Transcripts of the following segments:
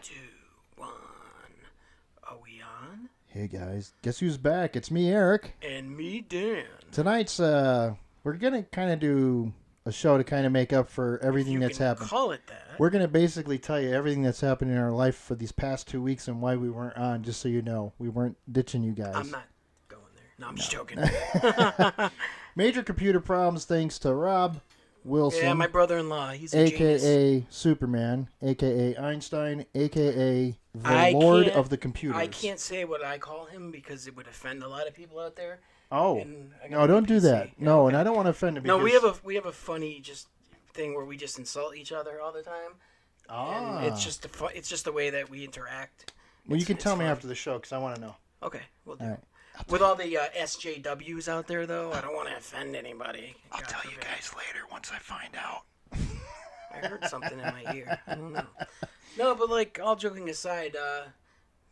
2, 1. Are we on? Hey guys, guess who's back? It's me, Eric. And me, Dan. Tonight's we're gonna kind of do a show to kind of make up for everything that's happened. Call it that. We're gonna basically tell you everything that's happened in our life for these past 2 weeks and why we weren't on. Just so you know, we weren't ditching you guys. I'm not going there. No, I'm just joking. Major computer problems thanks to Rob Wilson. Yeah, my brother-in-law. He's a genius. AKA Superman, AKA Einstein, AKA the Lord of the Computers. I can't say what I call him because it would offend a lot of people out there. Oh, no, don't do that. No, okay. And I don't want to offend him. No, we have a funny just thing where we just insult each other all the time. Ah. And it's just the way that we interact. Well, you can tell me after the show because I want to know. Okay, we'll do. All right. With all the SJWs out there, though, I don't want to offend anybody. I'll tell you guys later once I find out. I heard something in my ear. I don't know. No, but like all joking aside, a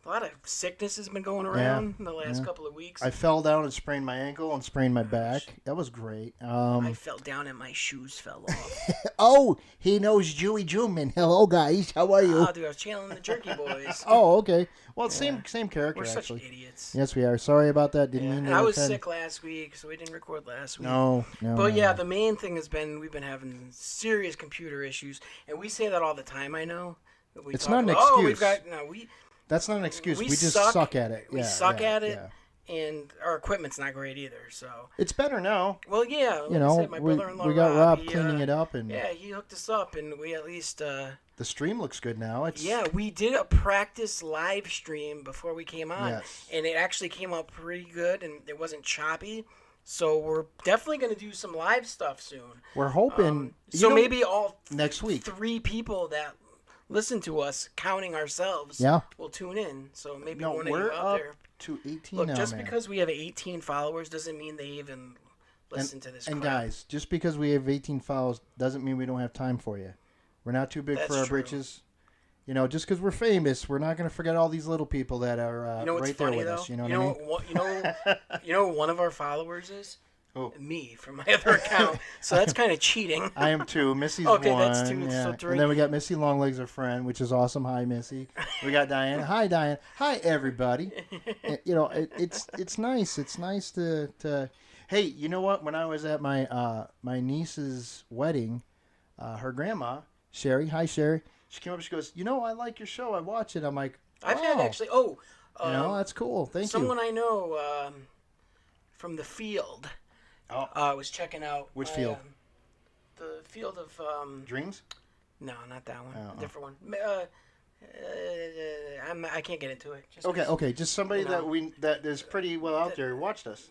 lot of sickness has been going around in the last couple of weeks. I fell down and sprained my ankle and sprained my back. That was great. I fell down and my shoes fell off. Oh, he knows Jewy Juman. Hello, guys. How are you? Oh, dude, I was channeling the Jerky Boys. Oh, okay. Well, same character, We're actually. such idiots. Yes, we are. Sorry about that. Didn't mean to And I was offend. sick last week, so we didn't record last week. No. But yeah, the main thing has been we've been having serious computer issues, and we say that all the time. I know. It's not an excuse. Oh, That's not an excuse. We just suck at it. We suck at it, and our equipment's not great either. So it's better now. Well, yeah. You know, my brother-in-law we got Rob he, cleaning it up, and he hooked us up, and we at least. The stream looks good now. We did a practice live stream before we came on, and it actually came out pretty good, and it wasn't choppy. So we're definitely going to do some live stuff soon. We're hoping. Maybe all next week, 3 people that listen to us, counting ourselves, will tune in. So maybe one of you out there. To 18 Look, now, just man. because we have 18 followers doesn't mean they even listen to this. And crap. guys, just because we have 18 followers doesn't mean we don't have time for you. We're not too big for our britches. You know, just because we're famous, we're not going to forget all these little people that are right there with us. You know what I mean? You know what one of our followers is? Oh. Me from my other account. So that's kind of cheating. I am 2. Missy's okay, 1. That's 2. Yeah. So 3. And then we got Missy Longlegs, our friend, which is awesome. Hi, Missy. We got Diane. Hi, Diane. Hi, everybody. You know, it's nice. It's nice to. Hey, you know what? When I was at my niece's wedding, her grandma, Sherry. Hi, Sherry. She came up. She goes, "You know, I like your show. I watch it." I'm like, I've had actually. You know, that's cool. Thank you. Someone I know from the field. I was checking out. Which field? The field of Dreams? No, not that one. A different one. I can't get into it. Okay. Just somebody that is pretty well out there watched us.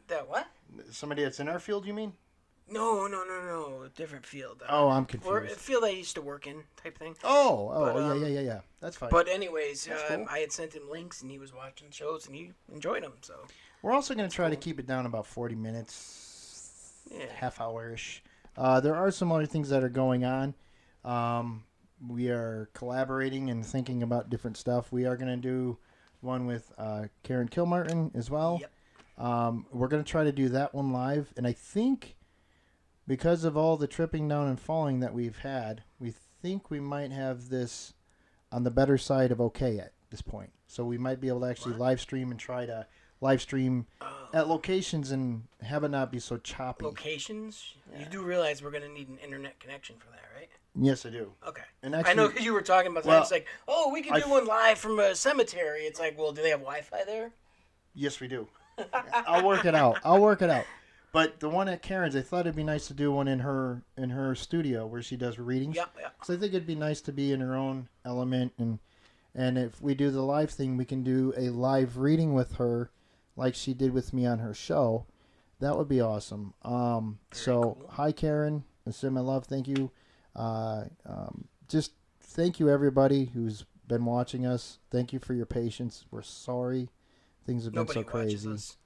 That what? Somebody that's in our field, you mean? No. A different field. I'm confused. Or a field I used to work in, type thing. Yeah. That's fine. But anyways, cool. I had sent him links, and he was watching shows, and he enjoyed them. So we're also going to try to keep it down about 40 minutes, half hour-ish. There are some other things that are going on. We are collaborating and thinking about different stuff. We are going to do one with Karen Kilmartin as well. Yep. We're going to try to do that one live, and I think because of all the tripping down and falling that we've had, we think we might have this on the better side of okay at this point. So we might be able to actually live stream and try to live stream at locations and have it not be so choppy. Locations? Yeah. You do realize we're going to need an internet connection for that, right? Yes, I do. Okay. And actually, I know because you were talking about that. It's like, we can do one live from a cemetery. It's like, well, do they have Wi-Fi there? Yes, we do. I'll work it out. But the one at Karen's, I thought it'd be nice to do one in her studio where she does readings. Yeah. So I think it'd be nice to be in her own element, and if we do the live thing, we can do a live reading with her, like she did with me on her show. That would be awesome. Cool. Hi Karen, send my love. Thank you. Just thank you everybody who's been watching us. Thank you for your patience. We're sorry things have been so crazy. Us.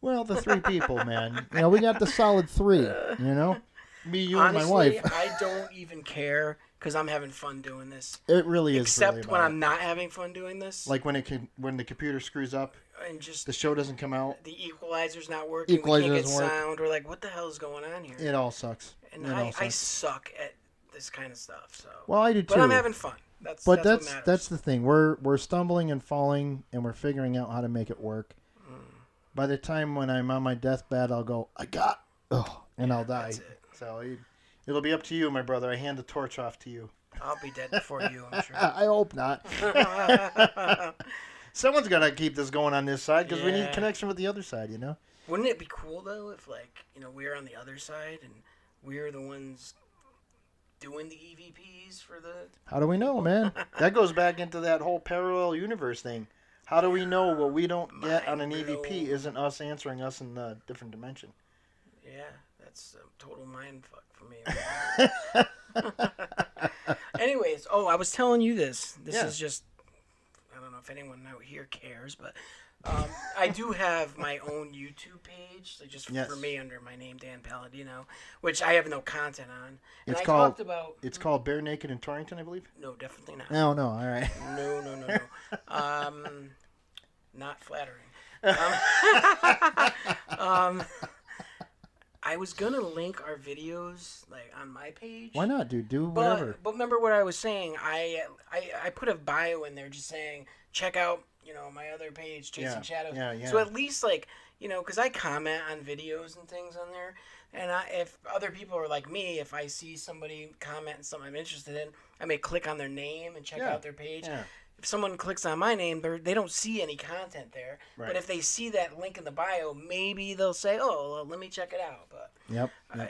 Well, the 3 people, man. You know, we got the solid 3. You know, me, you, Honestly, and my wife. I don't even care because I'm having fun doing this. It really is. Except when I'm not having fun doing this. Like when the computer screws up and just the show doesn't come out. The equalizer's not working. We can't get sound. We're like, what the hell is going on here? It all sucks. And I suck at this kind of stuff. So. Well, I do too. But I'm having fun. That's But what matters. that's the thing. We're stumbling and falling, and we're figuring out how to make it work. By the time when I'm on my deathbed, I'll go, and I'll die. So it'll be up to you, my brother. I hand the torch off to you. I'll be dead before you, I'm sure. I hope not. Someone's got to keep this going on this side because we need connection with the other side, you know? Wouldn't it be cool, though, if, like, you know, we're on the other side and we're the ones doing the EVPs for the... How do we know, man? That goes back into that whole parallel universe thing. How do we know what we don't get on an EVP isn't us answering us in a different dimension? Yeah, that's a total mind fuck for me. Anyways, I was telling you this. This is just... I don't know if anyone out here cares, but I do have my own YouTube page, so just for me under my name, Dan Palladino, which I have no content on. And It's called Bare Naked in Torrington, I believe? No, definitely not. No, all right. No. Not flattering. I was gonna link our videos like on my page. Why not, dude? Do whatever. But remember what I was saying. I put a bio in there just saying check out my other page, Chasing Shadows. Yeah. So at least because I comment on videos and things on there, and if other people are like me, if I see somebody comment on something I'm interested in, I may click on their name and check out their page. Yeah. If someone clicks on my name, they don't see any content there. Right. But if they see that link in the bio, maybe they'll say, let me check it out. But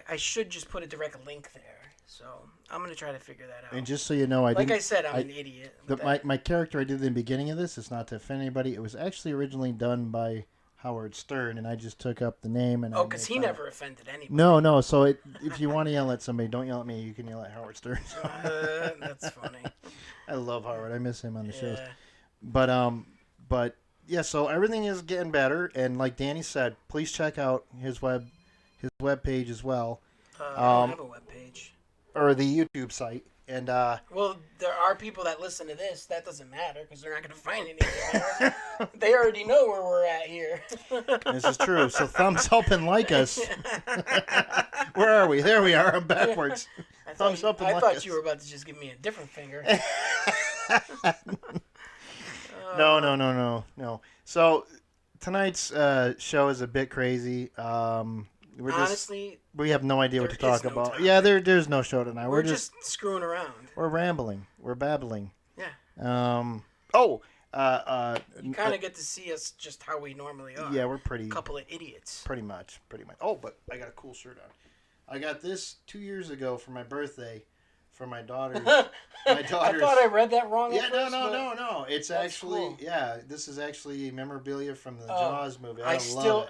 I should just put a direct link there. So I'm going to try to figure that out. And just so you know, I'm an idiot. My character I did in the beginning of this, it's not to offend anybody. It was actually originally done by Howard Stern, and I just took up the name. And because he never offended anybody. No. So if you want to yell at somebody, don't yell at me. You can yell at Howard Stern. That's funny. I love Howard. I miss him on the shows. But yeah. So everything is getting better, and like Danny said, please check out his web page as well. I don't have a web page. Or the YouTube site. And well, there are people that listen to this. That doesn't matter because they're not going to find anything there. They already know where we're at here. This is true. So thumbs up and like us. Where are we? There we are. I'm backwards. Thumbs up and like us. I thought you were about to just give me a different finger. No. So tonight's show is a bit crazy. Honestly, we have no idea what to talk about. Yeah, there's no show tonight. We're just screwing around. We're rambling. We're babbling. Yeah. You kind of get to see us just how we normally are. Yeah, we're pretty. A couple of idiots. Pretty much. Oh, but I got a cool shirt on. I got this 2 years ago for my birthday. For my daughter. I thought I read that wrong. Yeah, no. It's actually cool. This is actually memorabilia from the Jaws movie. I still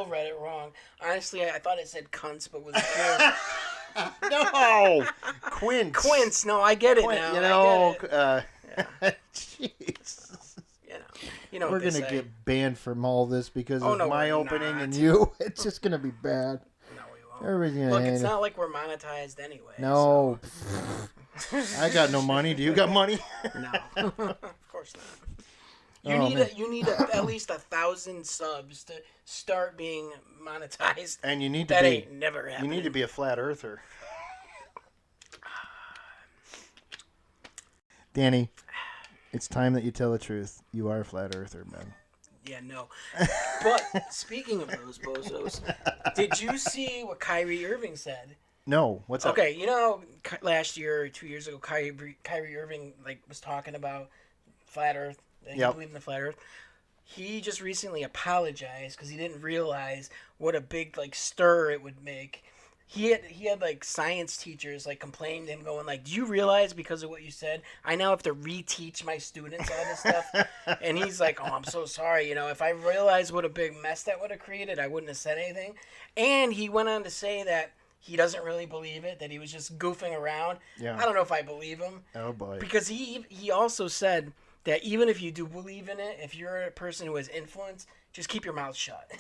read it wrong. Honestly, I thought it said cunts, but was clear. No, Quince. Quince. No, I get it now. Jeez. We're gonna get banned from all this because of my opening and you. It's just gonna be bad. Look, it's not like we're monetized anyway. No. So. I got no money. Do you got money? No. Of course not. You need at least 1,000 subs to start being monetized. And you need to ain't never happening. You need to be a flat earther. Danny, it's time that you tell the truth. You are a flat earther, man. Yeah, no. But speaking of those bozos, did you see what Kyrie Irving said? No. What's up? Okay, last year or 2 years ago, Kyrie Irving was talking about flat Earth. He believed in the flat Earth. He just recently apologized because he didn't realize what a big stir it would make. He had science teachers complain to him, going do you realize because of what you said, I now have to reteach my students all this stuff? And he's like, I'm so sorry. If I realized what a big mess that would have created, I wouldn't have said anything. And he went on to say that he doesn't really believe it, that he was just goofing around. Yeah. I don't know if I believe him. Oh boy. Because he also said that even if you do believe in it, if you're a person who has influence, just keep your mouth shut.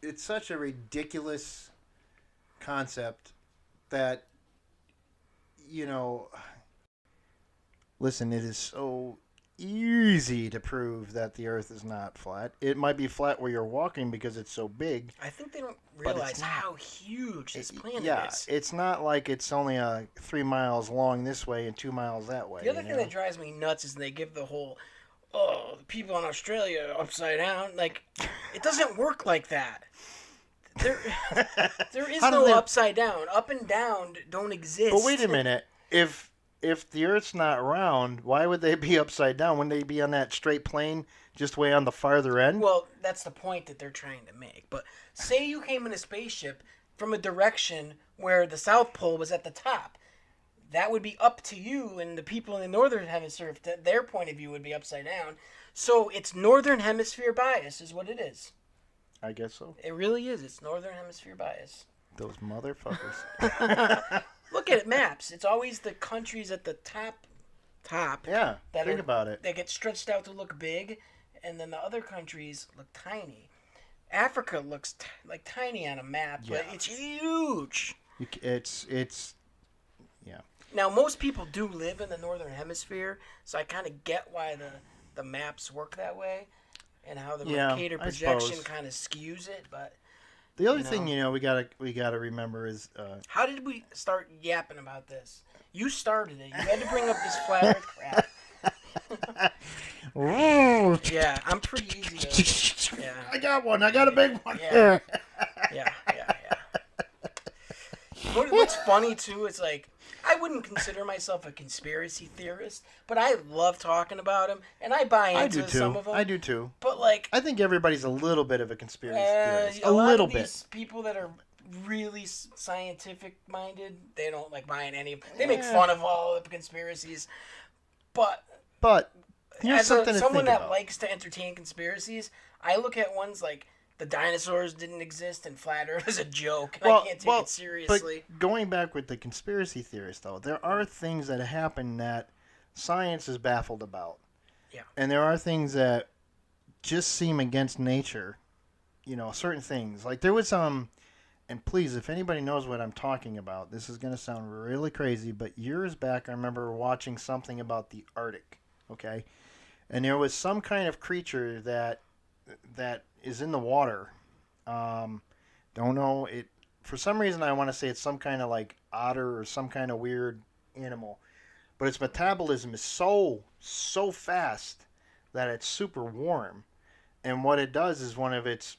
It's such a ridiculous concept that, listen, it is so easy to prove that the Earth is not flat. It might be flat where you're walking because it's so big. I think they don't But it's realize not. how huge this planet Yeah, is. it's not like it's only 3 miles long this way and 2 miles that way. The other thing that drives me nuts is they give the whole, oh, the people in Australia are upside down. Like, it doesn't work like that. There, there is no upside down. Up and down don't exist. But wait a minute. If the Earth's not round, why would they be upside down? Wouldn't they be on that straight plane just way on the farther end? Well, that's the point that they're trying to make. But say you came in a spaceship from a direction where the South Pole was at the top. That would be up to you, and the people in the Northern Hemisphere, their point of view would be upside down. So it's Northern Hemisphere bias is what it is. I guess so. It really is. It's Northern Hemisphere bias. Those motherfuckers. Look at maps. It's always the countries at the top. Yeah, think about it. They get stretched out to look big, and then the other countries look tiny. Africa looks like tiny on a map, but it's huge. Yeah. Now, most people do live in the Northern Hemisphere, so I kind of get why the maps work that way, and how the Mercator projection kind of skews it, but... The other thing, we gotta remember is how did we start yapping about this? You started it. You had to bring up this flat Earth crap. Yeah, I'm pretty easy to. Yeah. I got one. I got a big one. Yeah. What's funny too is like I wouldn't consider myself a conspiracy theorist, but I love talking about them, and I buy into some of them. I do too. But like, I think everybody's a little bit of a conspiracy theorist. A lot little of these people that are really scientific minded, they don't like buying any. They make fun of all the conspiracies, but here's as something to someone think that about. likes to entertain conspiracies, I look at ones like the dinosaurs didn't exist and flat Earth is a joke. I can't take it seriously. But going back with the conspiracy theorists, though, there are things that happen that science is baffled about. Yeah. And there are things that just seem against nature. Certain things. Like there was and please, if anybody knows what I'm talking about, this is going to sound really crazy, but years back I remember watching something about the Arctic, okay? And there was some kind of creature that is in the water. Don't know it. For some reason, I want to say it's some kind of like otter or some kind of weird animal, but its metabolism is so fast that it's super warm. And what it does is one of its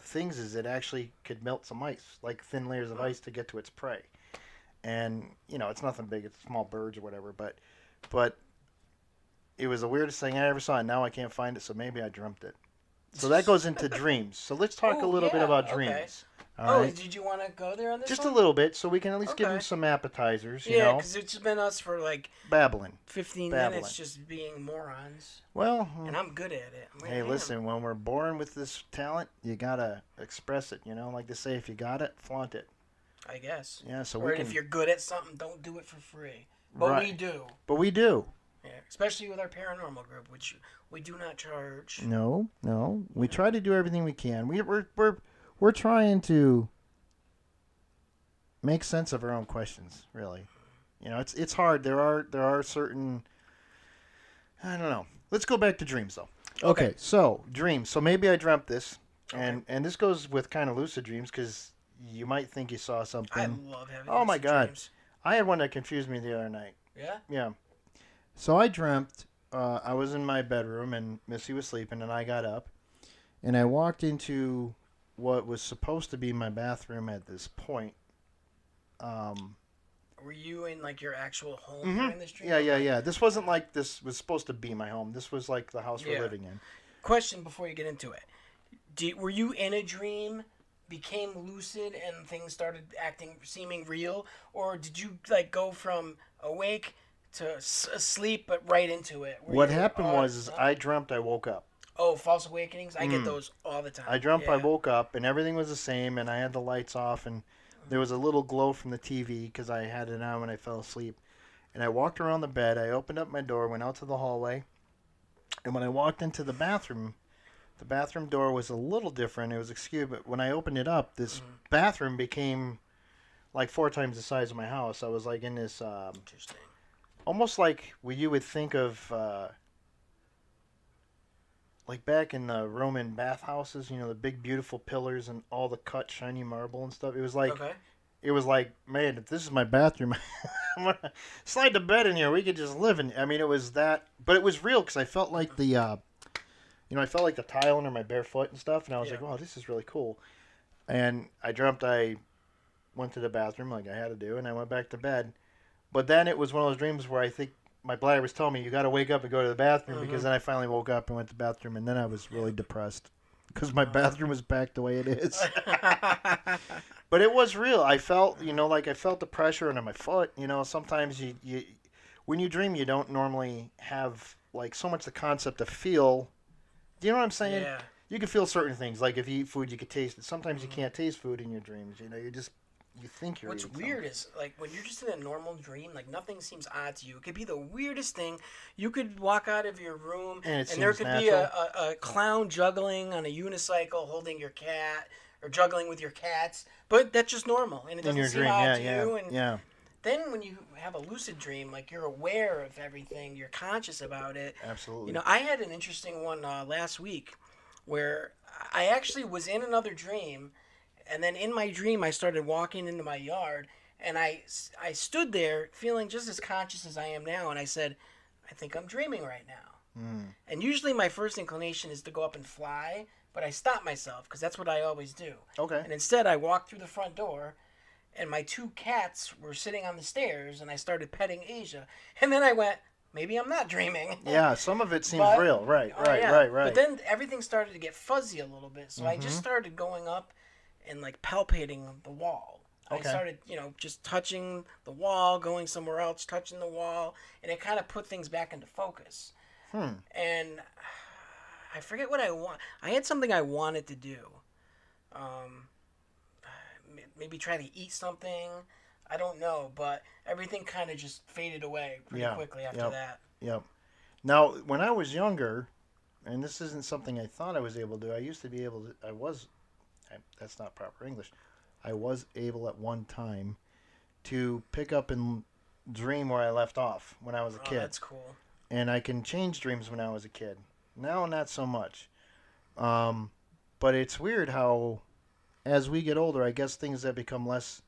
things is it actually could melt some ice, like thin layers of ice, to get to its prey. And it's nothing big; it's small birds or whatever. But it was the weirdest thing I ever saw, and now I can't find it, so maybe I dreamt it. So that goes into dreams. So let's talk a little bit about dreams. All right? Did you want to go there on this Just one? a little bit, so we can at least give them some appetizers, Yeah, because it's been us for like... Babbling. 15 minutes just being morons. Well... And I'm good at it. Hey, listen, when we're born with this talent, you gotta express it, Like they say, if you got it, flaunt it. I guess. Yeah, so or if you're good at something, don't do it for free. But we do. But we do. Yeah, especially with our paranormal group, which we do not charge. No. We try to do everything we can. We're trying to make sense of our own questions, really. It's hard. There are certain, I don't know. Let's go back to dreams though. Okay, so dreams. So maybe I dreamt this, and this goes with kind of lucid dreams because you might think you saw something. I love having. Oh my God, dreams. I had one that confused me the other night. Yeah. Yeah. So I dreamt I was in my bedroom and Missy was sleeping, and I got up, and I walked into what was supposed to be my bathroom at this point. Were you in like your actual home during this dream? Yeah. This wasn't like this was supposed to be my home. This was like the house we're living in. Question before you get into it: were you in a dream, became lucid, and things started seeming real, or did you like go from awake to asleep but right into it? What happened was I dreamt I woke up. Oh, false awakenings! I get those all the time. I dreamt I woke up and everything was the same, and I had the lights off, and there was a little glow from the TV because I had it on when I fell asleep. And I walked around the bed. I opened up my door, went out to the hallway, and when I walked into the bathroom door was a little different. It was skewed, but when I opened it up, this bathroom became like 4 times the size of my house. I was like in this. Interesting. almost like what you would think of, like back in the Roman bathhouses. The big beautiful pillars and all the cut shiny marble and stuff. Okay. It was like, man, if this is my bathroom, I'm gonna slide the bed in here. We could just live in. I mean, it was that, but it was real because I felt like I felt like the tile under my bare foot and stuff, and I was Yeah. like, wow, this is really cool. And I dreamt I went to the bathroom like I had to do, and I went back to bed. But then it was one of those dreams where I think my bladder was telling me, you got to wake up and go to the bathroom, because then I finally woke up and went to the bathroom, and then I was really depressed because my bathroom was back the way it is. But it was real. I felt, like I felt the pressure under my foot. Sometimes you when you dream, you don't normally have like so much the concept of feel. Do you know what I'm saying? Yeah. You can feel certain things. Like if you eat food, you can taste it. Sometimes you can't taste food in your dreams. You think you're What's eating weird something. is like when you're just in a normal dream, like nothing seems odd to you. It could be the weirdest thing. You could walk out of your room And it there seems could be natural. a clown juggling on a unicycle holding your cat or juggling with your cats, but that's just normal and it In doesn't your seem dream, odd yeah, to yeah, you. And yeah, then when you have a lucid dream, like you're aware of everything, you're conscious about it. absolutely. I had an interesting one last week where I actually was in another dream, and then in my dream I started walking into my yard, and I stood there feeling just as conscious as I am now, and I said, I think I'm dreaming right now. And usually my first inclination is to go up and fly, but I stopped myself because that's what I always do. Okay. And instead I walked through the front door, and my two cats were sitting on the stairs, and I started petting Asia. And then I went, maybe I'm not dreaming. Yeah, some of it seems But- real. Right, Oh, right, yeah. right, right. But then everything started to get fuzzy a little bit, so I just started going up and like palpating the wall. I Okay. started, just touching the wall, going somewhere else, touching the wall, and it kind of put things back into focus. And I forget what I want. I had something I wanted to do. Maybe try to eat something. I don't know, but everything kind of just faded away pretty Yeah. quickly after Yep. that. Yep. Now, when I was younger, and this isn't something I thought I was able to do, I used to be able to, that's not proper English. I was able at one time to pick up and dream where I left off when I was a Oh, kid. that's cool. And I can change dreams when I was a kid. Now, not so much. But it's weird how, as we get older, I guess things that become less,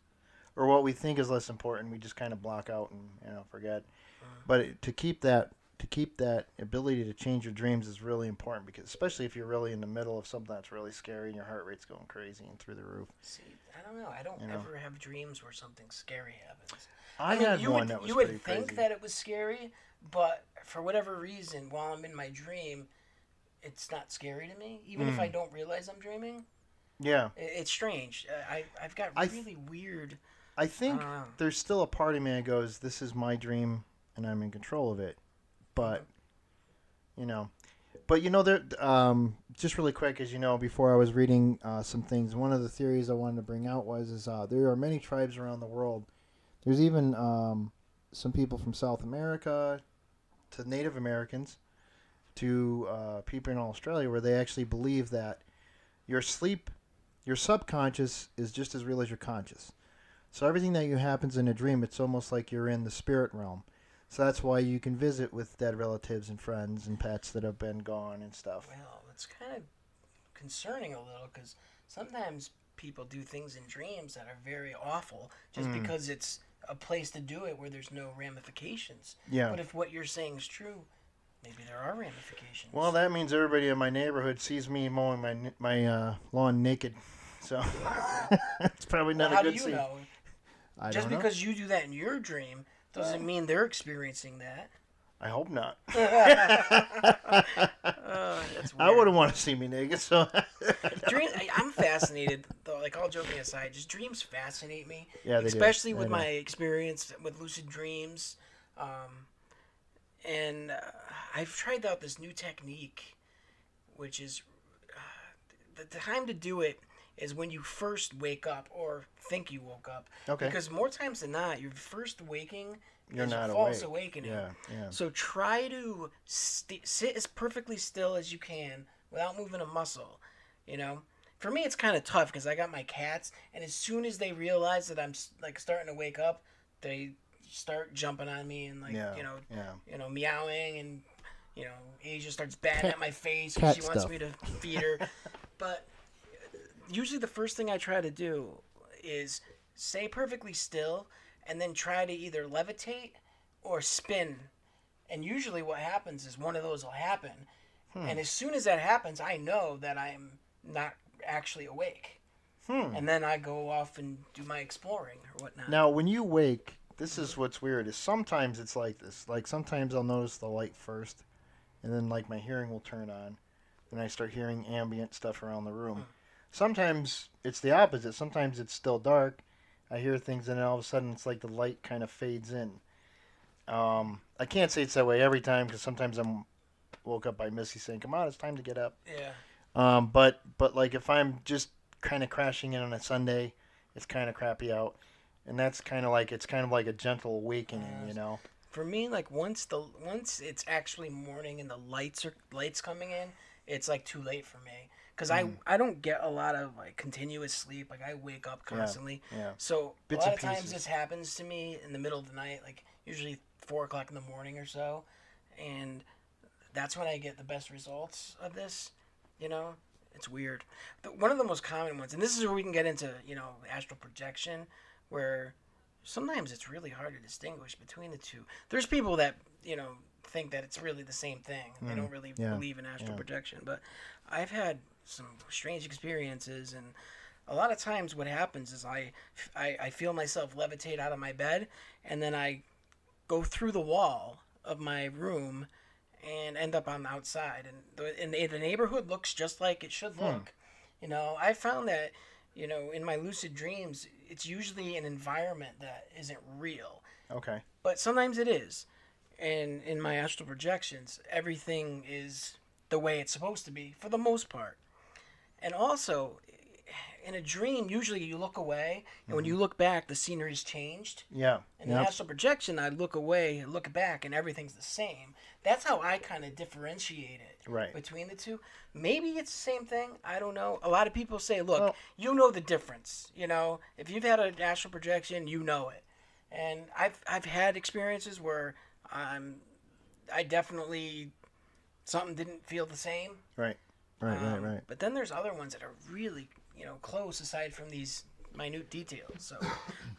or what we think is less important, we just kind of block out and forget. But to keep that ability to change your dreams is really important, because especially if you're really in the middle of something that's really scary and your heart rate's going crazy and through the roof. See, I don't know. I don't ever have dreams where something scary happens. I mean, had you one would, that was you would pretty think crazy. that it was scary, but for whatever reason, while I'm in my dream, it's not scary to me. Even if I don't realize I'm dreaming, Yeah. it's strange. I've got I really weird. I think know. there's still a part of me that goes, this is my dream and I'm in control of it. But, there, just really quick, as you know, before I was reading some things, one of the theories I wanted to bring out is there are many tribes around the world. There's even some people from South America to Native Americans to people in Australia where they actually believe that your subconscious is just as real as your conscious. So everything that happens in a dream, it's almost like you're in the spirit realm. So that's why you can visit with dead relatives and friends and pets that have been gone and stuff. Well, it's kind of concerning a little because sometimes people do things in dreams that are very awful just because it's a place to do it where there's no ramifications. Yeah. But if what you're saying is true, maybe there are ramifications. Well, that means everybody in my neighborhood sees me mowing my lawn naked. So it's probably not how a good do you scene. know? I Just don't know. because you do that in your dream doesn't mean they're experiencing that. I hope not. That's weird. I wouldn't want to see me naked. So I'm fascinated, though. Like, all joking aside, just dreams fascinate me. Yeah, they do. Especially They with do. my experience with lucid dreams. And I've tried out this new technique, which is the time to do it is when you first wake up or think you woke up. Okay. Because more times than not, your first waking You're is not a false awake. awakening. Yeah, yeah. So try to sit as perfectly still as you can without moving a muscle. For me, it's kind of tough because I got my cats, and as soon as they realize that I'm like starting to wake up, they start jumping on me and like Yeah. meowing, and Asia starts batting Cat- at my face cat because she wants stuff. me to feed her. But usually the first thing I try to do is stay perfectly still and then try to either levitate or spin. And usually what happens is one of those will happen. And as soon as that happens, I know that I'm not actually awake. And then I go off and do my exploring or whatnot. Now, when you wake, this is what's weird. Is sometimes it's like this. Like sometimes I'll notice the light first, and then like my hearing will turn on, and I start hearing ambient stuff around the room. Sometimes it's the opposite. Sometimes it's still dark. I hear things, and then all of a sudden it's like the light kind of fades in. I can't say it's that way every time because sometimes I'm woke up by Missy saying, "Come on, it's time to get up." Yeah. But like if I'm just kind of crashing in on a Sunday, it's kind of crappy out, and that's kind of like a gentle awakening. For me, like once it's actually morning and the lights coming in, it's like too late for me because I don't get a lot of like continuous sleep. Like I wake up constantly. Yeah. So Bits a lot and of times pieces. this happens to me in the middle of the night, like usually 4 o'clock in the morning or so, and that's when I get the best results of this. It's weird. One of the most common ones, and this is where we can get into astral projection, where sometimes it's really hard to distinguish between the two. There's people that think that it's really the same thing. They don't really believe in astral projection, but I've had some strange experiences, and a lot of times what happens is I feel myself levitate out of my bed, and then I go through the wall of my room and end up on the outside, and the neighborhood looks just like it should look. I found that in my lucid dreams, it's usually an environment that isn't real, Okay. but sometimes it is. And in my astral projections, everything is the way it's supposed to be for the most part. And also, in a dream, usually you look away, and when you look back, the scenery's changed. Yeah. In an astral projection, I look away, look back, and everything's the same. That's how I kind of differentiate it between the two. Maybe it's the same thing. I don't know. A lot of people say, look, you know the difference. If you've had an astral projection, you know it. And I've had experiences where I definitely, something didn't feel the same. Right. But then there's other ones that are really, close aside from these minute details. So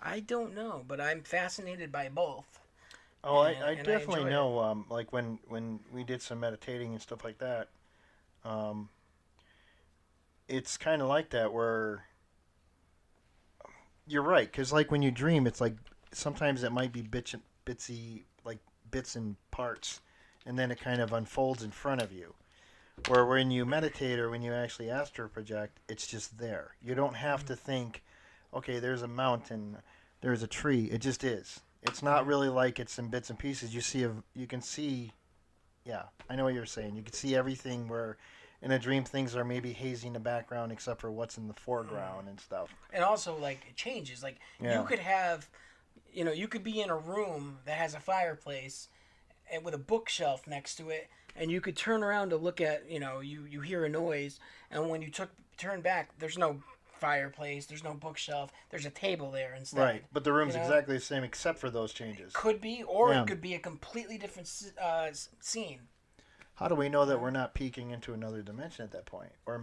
I don't know, but I'm fascinated by both. Oh, I definitely enjoy know. Like when we did some meditating and stuff like that, it's kind of like that where you're right. Because like when you dream, it's like sometimes it might be bitsy, like bits and parts, and then it kind of unfolds in front of you. Where when you meditate or when you actually astral project, it's just there. You don't have to think, okay, there's a mountain, there's a tree. It just is. It's not really like it's in bits and pieces. You can see, yeah, I know what you're saying. You can see everything where in a dream things are maybe hazy in the background except for what's in the foreground and stuff. And also, like, it changes. Like, you could have, you could be in a room that has a fireplace and with a bookshelf next to it, and you could turn around to look at, you hear a noise, and when you turn back, there's no fireplace, there's no bookshelf, there's a table there instead. Right, but the room's exactly the same except for those changes. Could be, or it could be a completely different scene. How do we know that we're not peeking into another dimension at that point, or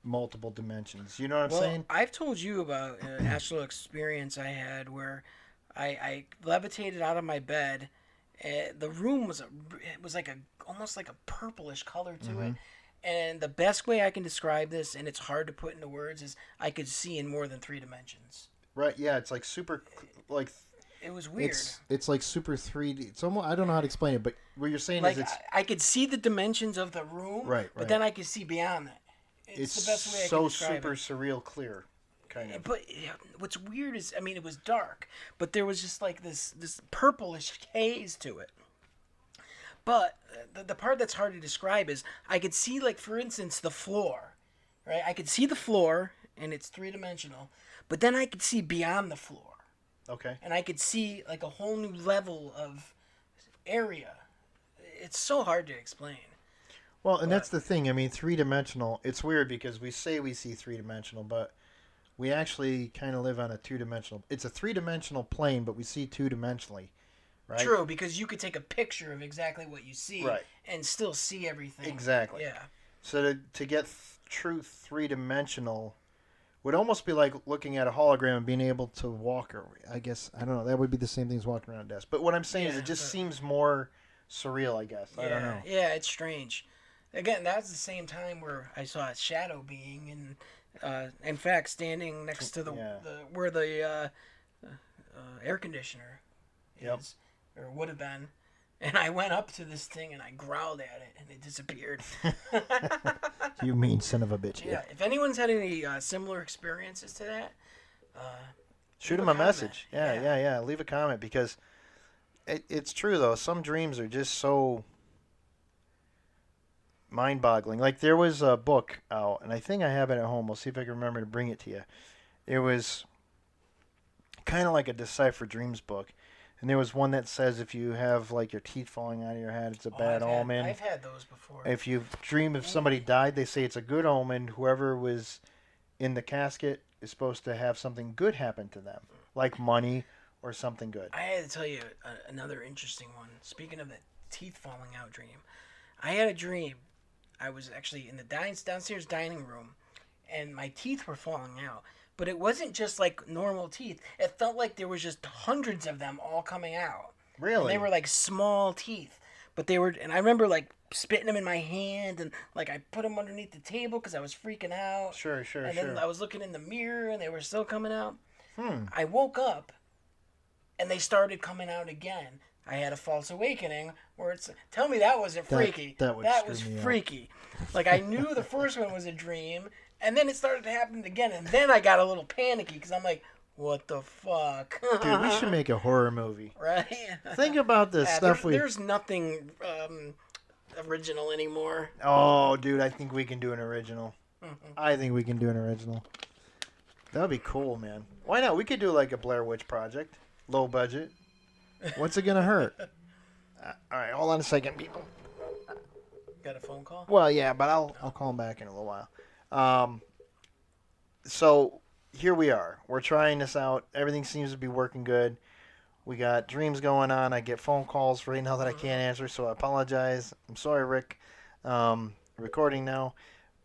multiple dimensions? You know what I'm saying? I've told you about an astral experience I had where I levitated out of my bed. The room was almost like a purplish color to it, and the best way I can describe this, and it's hard to put into words, is I could see in more than 3 dimensions. Right? Yeah, it's like super, like it was weird. It's like super 3D. It's almost, I don't know how to explain it, but what you're saying like is I could see the dimensions of the room, right. But then I could see beyond that. It's the best way I can describe super it. surreal clear. Kind of. But what's weird is, it was dark, but there was just like this purplish haze to it. But the part that's hard to describe is I could see, like, for instance, the floor, right? I could see the floor, and it's 3-dimensional, but then I could see beyond the floor. Okay. And I could see, like, a whole new level of area. It's so hard to explain. Well, and that's the thing. 3-dimensional, it's weird because we say we see 3-dimensional, but we actually kind of live on a two-dimensional. It's a three-dimensional plane, but we see two-dimensionally, right? True, because you could take a picture of exactly what you see Right. and still see everything. Exactly. Yeah. So to get true three-dimensional would almost be like looking at a hologram and being able to walk. Or I guess I don't know. That would be the same thing as walking around a desk. But what I'm saying is, it just seems more surreal. I guess I don't know. Yeah, it's strange. Again, that was the same time where I saw a shadow being, and in fact, standing next to the where the air conditioner is, or would have been. And I went up to this thing and I growled at it and it disappeared. You mean son of a bitch. Yeah. If anyone's had any similar experiences to that, shoot him a message. Yeah. Leave a comment, because it's true, though. Some dreams are just so mind-boggling. Like, there was a book out, and I think I have it at home. We'll see if I can remember to bring it to you. It was kind of like a Decipher Dreams book. And there was one that says if you have, like, your teeth falling out of your head, it's a bad omen. I've had those before. If you dream of somebody died, they say it's a good omen. Whoever was in the casket is supposed to have something good happen to them, like money or something good. I had to tell you another interesting one. Speaking of the teeth falling out dream, I had a dream. I was actually in the downstairs dining room, and my teeth were falling out. But it wasn't just like normal teeth. It felt like there was just hundreds of them all coming out. Really? And they were like small teeth. But they were, and I remember like spitting them in my hand, and like I put them underneath the table because I was freaking out. Sure. And then I was looking in the mirror, and they were still coming out. Hmm. I woke up, and they started coming out again. I had a false awakening where it's, tell me that wasn't freaky. That was freaky. Like, I knew the first one was a dream, and then it started to happen again, and then I got a little panicky because I'm like, what the fuck? Dude, we should make a horror movie. Right? Think about this stuff. There's nothing original anymore. Oh, dude, I think we can do an original. Mm-hmm. I think we can do an original. That would be cool, man. Why not? We could do like a Blair Witch Project. Low budget. What's it going to hurt? All right, hold on a second, people. Got a phone call? Well, yeah, but I'll call him back in a little while. So here we are. We're trying this out. Everything seems to be working good. We got dreams going on. I get phone calls right now that I can't answer, so I apologize. I'm sorry, Rick. Recording now,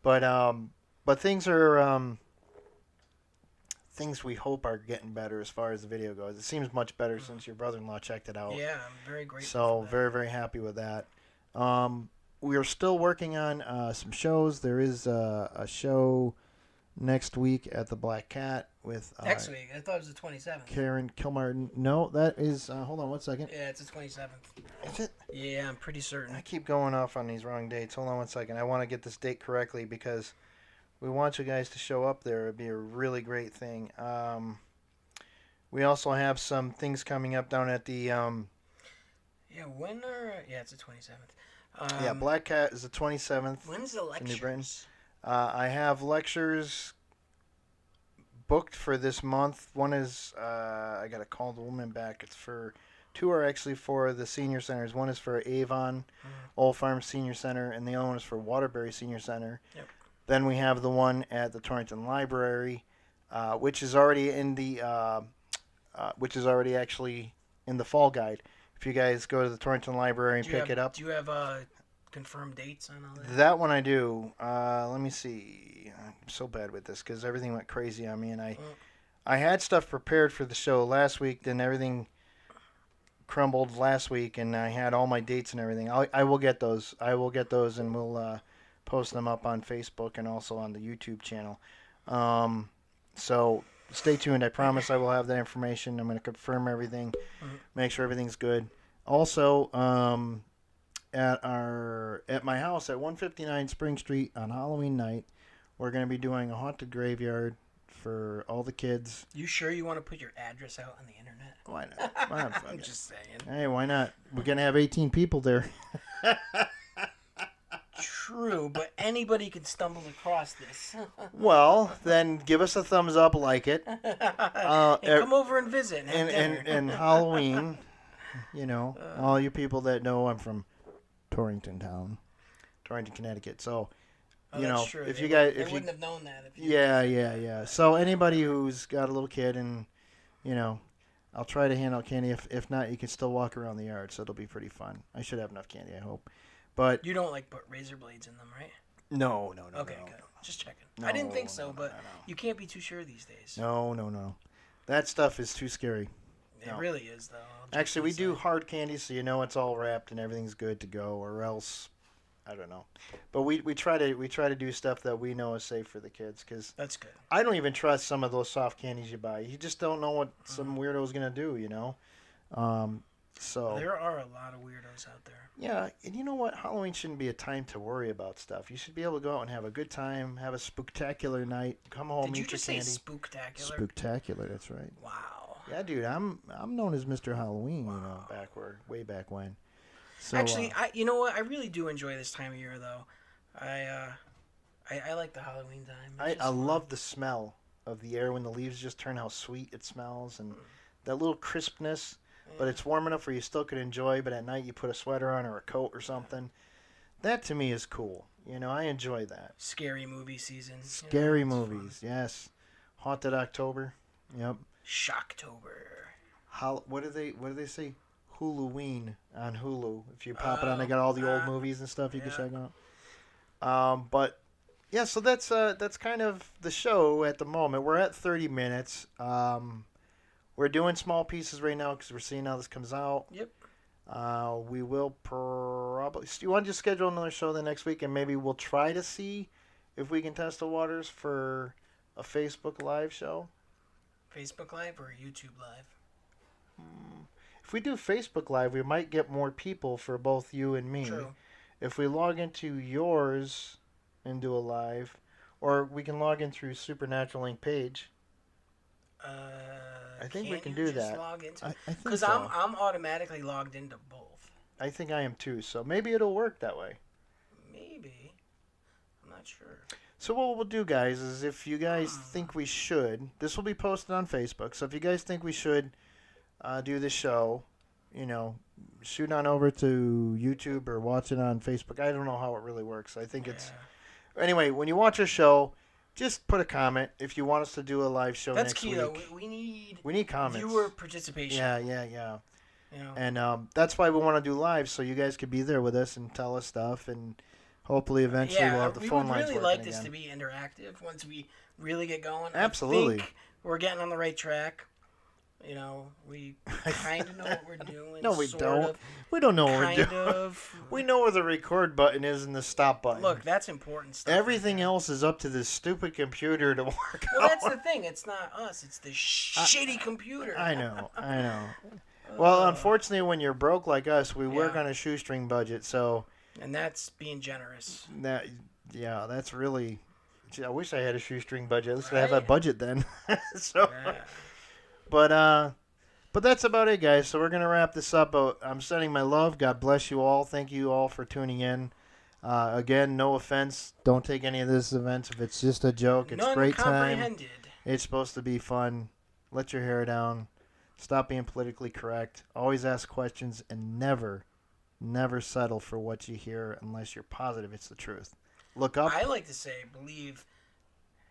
but things are things we hope are getting better as far as the video goes. It seems much better since your brother-in-law checked it out. Yeah, I'm very grateful. So very, very happy with that. We are still working on some shows. There is a show next week at the Black Cat with next week. I thought it was the 27th. Karen Kilmartin. No, that is. Hold on 1 second. Yeah, it's the 27th. Is it? Yeah, I'm pretty certain. I keep going off on these wrong dates. Hold on 1 second. I want to get this date correctly because we want you guys to show up there. It'd be a really great thing. We also have some things coming up down at the. Yeah, when are? Yeah, it's the 27th. Yeah, Black Cat is the 27th. When's the lectures? New Britain. I have lectures booked for this month. One is I got to call the woman back. It's for two are actually for the senior centers. One is for Avon Old Farm Senior Center, and the other one is for Waterbury Senior Center. Yep. Then we have the one at the Torrington Library, which is already in the which is already actually in the fall guide. If you guys go to the Torrington Library and pick it up. Do you have confirmed dates on all that? That one I do. Let me see. I'm so bad with this because everything went crazy on me, and I had stuff prepared for the show last week. Then everything crumbled last week, and I had all my dates and everything. I will get those. I will get those, and we'll post them up on Facebook and also on the YouTube channel. So stay tuned. I promise I will have that information. I'm going to confirm everything, make sure everything's good. Also, at my house at 159 Spring Street on Halloween night, we're going to be doing a haunted graveyard for all the kids. You sure you want to put your address out on the internet? Why not? Why not? I'm just saying. Hey, why not? We're going to have 18 people there. True, but anybody could stumble across this. Well, then give us a thumbs up, like it. And come over and visit. And Halloween, you know, all you people that know I'm from Torrington, Connecticut. So Oh, that's true. if They you guys, they if you, wouldn't have known that if you. yeah. So anybody who's got a little kid and, you know, I'll try to hand out candy. If not, you can still walk around the yard, so it'll be pretty fun. I should have enough candy, I hope. But You don't like put razor blades in them, right? no. Okay, good. Just checking. No, I didn't think so, no, but you can't be too sure these days. No. That stuff is too scary. It really is, though. Actually, we do hard candy, so you know it's all wrapped and everything's good to go, or else I don't know. But we try to do stuff that we know is safe for the kids, because that's good. I don't even trust some of those soft candies you buy. You just don't know what some weirdo's gonna do, you know. So there are a lot of weirdos out there. Yeah, and you know what? Halloween shouldn't be a time to worry about stuff. You should be able to go out and have a good time, have a spooktacular night, come home, Did you eat just your say candy. spooktacular? Spooktacular, that's right. Wow. Yeah, dude, I'm known as Mr. Halloween, you know, way back when. So, actually, you know what? I really do enjoy this time of year, though. I like the Halloween time. I love the smell of the air when the leaves just turn, how sweet it smells, and that little crispness. But it's warm enough where you still can enjoy, but at night you put a sweater on or a coat or something. That to me is cool. You know, I enjoy that. Scary movie season. Scary movies, yes. Haunted October. Yep. Shocktober. What do they say? Huluween on Hulu. If you pop it on, they got all the old movies and stuff you can check out. But yeah, so that's kind of the show at the moment. We're at 30 minutes. We're doing small pieces right now because we're seeing how this comes out. Yep. We will probably. You want to just schedule another show the next week, and maybe we'll try to see if we can test the waters for a Facebook Live show. Facebook Live or YouTube Live? If we do Facebook Live, we might get more people for both you and me. True. If we log into yours and do a live, or we can log in through Supernatural Link page. I think we can do that. I think because so. I'm automatically logged into both. I think I am too. So maybe it'll work that way. Maybe. I'm not sure. So what we'll do, guys, is if you guys think we should, this will be posted on Facebook. So if you guys think we should do the show, you know, shoot on over to YouTube or watch it on Facebook. I don't know how it really works. I think it's... Anyway, when you watch our show, just put a comment if you want us to do a live show next week. That's key, though. We need comments. Viewer participation. Yeah. You know. And that's why we want to do live, so you guys could be there with us and tell us stuff, and hopefully eventually we'll have the phone lines working again. We would really like this to be interactive once we really get going. Absolutely. I think we're getting on the right track. You know, we kind of know what we're doing. No, we don't. We don't know what we're doing. We know where the record button is and the stop button. Look, that's important stuff. Everything else is up to this stupid computer to work Well, that's the thing. It's not us. It's the shitty computer. I know. Well, unfortunately, when you're broke like us, we work on a shoestring budget, so... And that's being generous. That's really... I wish I had a shoestring budget. Let's have a budget then. So... Yeah. But that's about it, guys. So we're going to wrap this up. I'm sending my love. God bless you all. Thank you all for tuning in. Again, no offense. Don't take any of this events if it's just a joke. It's a great time. It's supposed to be fun. Let your hair down. Stop being politically correct. Always ask questions and never settle for what you hear unless you're positive it's the truth. Look up. I like to say believe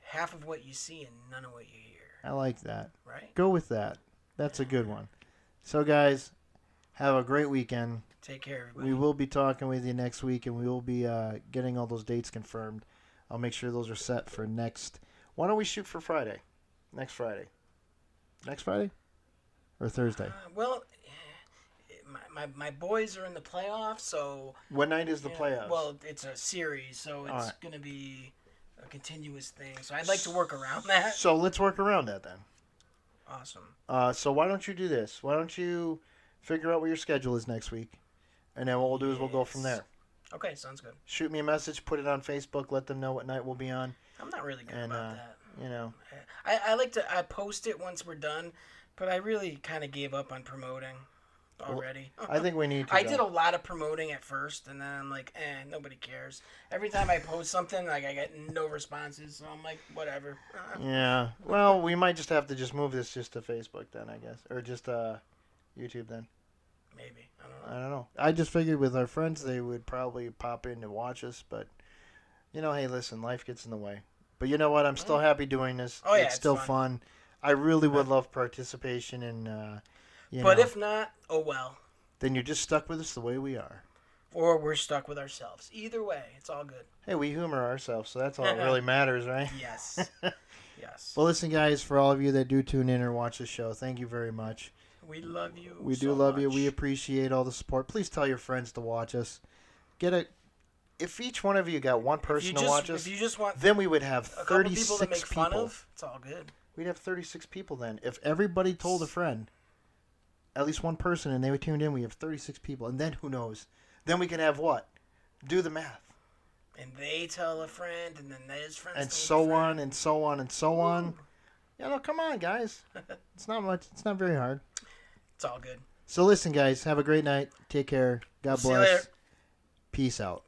half of what you see and none of what you hear. I like that. Right? Go with that. That's a good one. So, guys, have a great weekend. Take care, everybody. We will be talking with you next week, and we will be getting all those dates confirmed. I'll make sure those are set for next. Why don't we shoot for Friday? Next Friday. Next Friday? Or Thursday? Well, my boys are in the playoffs, so... What night is the playoffs? Well, it's a series, so it's going to be... a continuous thing, so I'd like to work around that. So let's work around that then. Awesome. So why don't you do this? Why don't you figure out what your schedule is next week, and then what we'll do is we'll go from there. Okay, sounds good. Shoot me a message, put it on Facebook, let them know what night we'll be on. I'm not really good about that. You know, I post it once we're done, but I really kind of gave up on promoting already. Well, I think we need to. I did a lot of promoting at first, and then I'm like, nobody cares. Every time I post something, like I get no responses, so I'm like, whatever. Yeah. Well, we might just have to just move this just to Facebook then, I guess, or just YouTube then. Maybe. I don't know. I just figured with our friends they would probably pop in to watch us, but Hey, listen, life gets in the way. But you know what? I'm still happy doing this. Oh, yeah, it's still fun. I really would love participation But if not, oh well. Then you're just stuck with us the way we are. Or we're stuck with ourselves. Either way, it's all good. Hey, we humor ourselves, so that's all that really matters, right? Yes. Yes. Well, listen, guys, for all of you that do tune in or watch the show, thank you very much. We love you. We do love you. We appreciate all the support. Please tell your friends to watch us. If each one of you got one person to watch us, if you just want then we would have 36 people to make fun of. It's all good. We'd have 36 people then. If everybody told a friend, at least one person, and they would tune in, we have 36 people. And then who knows? Then we can have what? Do the math. And they tell a friend, and then his friends and so on, and so on, and so on. Come on, guys. It's not much. It's not very hard. It's all good. So listen, guys. Have a great night. Take care. God bless. See you later. Peace out.